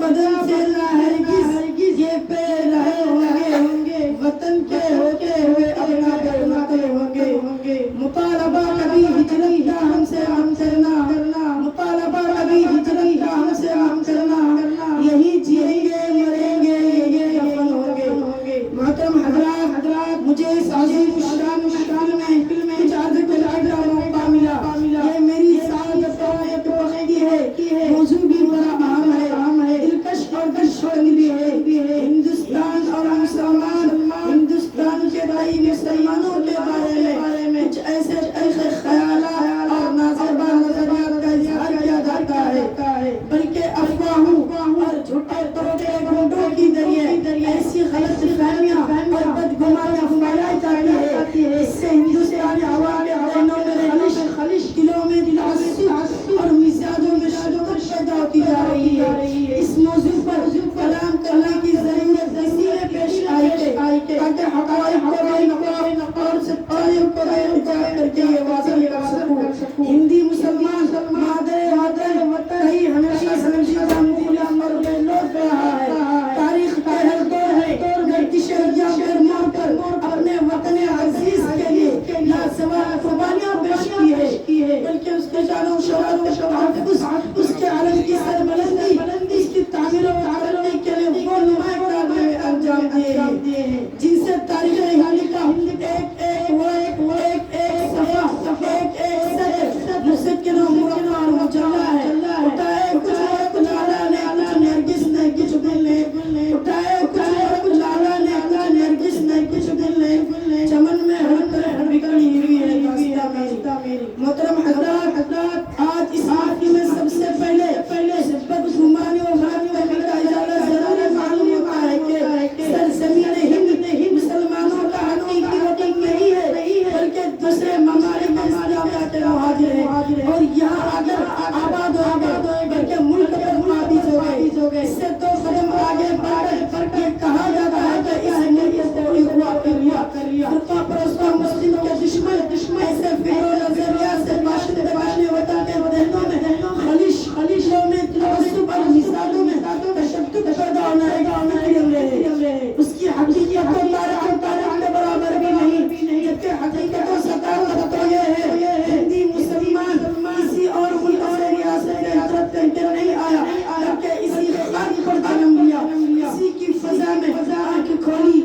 بدن سے نہ ہرگز یہ پیر رہے ہوں گے، وطن کے ہوتے ہوئے اپنا بناتے ہوں گے۔ مطالبہ کبھی ہجرت کا ہم سے ہم کرنا، مطالبہ کبھی ہجرت کا ہم سے ہم کرنا، یہی جئیں گے مریں گے یہ دفن ہوں گے۔ محترم حضرات، مجھے اس عظیم الشان محفل میں کچھ عرض کرنے کا موقع ملا۔ یہ میری سعادت اور ایک بخشگی ہے، موضوع بھی بڑا اہم ہے، دلکش اور دلشوق بھی ہے۔ ہندوستان اور ہندوستان کے بائی مسلمانوں کے بارے میں کچھ ایسے خیالات اور نازیبا نظریات کا اظہار کیا جاتا ہے، بلکہ افواہوں اور جھوٹے توطئے گھنٹوں کی ذریعے ایسی غلط فہمیاں اور بدگمانیاں پھیلائی جاتی ہے، اس سے ہندوستانی عوام کے ذہنوں میں خلش، دلوں میں تعصب اور مزاجوں میں شدت پیدا ہوتی جا رہی ہے۔ اس موضوع پر کلام کرنے کی ضرورت اسی لیے پیش آئی ہے تاکہ حقائق کو بے نقاب اور سچائیوں کو بے حجاب کر کے یہ واضح کر سکوں۔ ہندی مسلمان مادر وطن ہی ہمیشہ سمجھیدہ مغلم اور بے لوٹ رہا ہے۔ تاریخ کا ہر دور میں گردش ایام کے موڑ پر اپنے وطن عزیز کے لیے لازوال قربانیاں پیش کی ہے، بلکہ اس کے جان و شوکت، اس کے علم کی سربلندی، اس کی تعمیر و تعلق کے لیے وہ نمایاں کارنامے انجام دیے ہیں، جن سے تاریخ ہندی کا ایک صفحہ مسکن و مرقع اور مجلہ ہے۔ اٹھائے کچھ ورق لالا نے کچھ نرگس نے کچھ گل نے، اٹھائے کچھ ورق لالا نے کچھ نرگس نے کچھ گل نے، چمن میں ہر طرح بکھری ہوئی ہے داستاں میری۔ محترم حضرات، آج اس آخری میں سب سے پہلے بدگمانی و غلط کا اجازت ضروری معلوم ہوتا ہے کہ سرزمین ہند مسلمانوں کا حقیقی وطن نہیں ہے، بلکہ دوسرے ممالک اسلامیہ کے مہاجر ہیں، اور یہاں اگر آباد ہو گئے بلکہ ملک پر قابض ہو گئے۔ اس سے دو قدم آگے بڑھ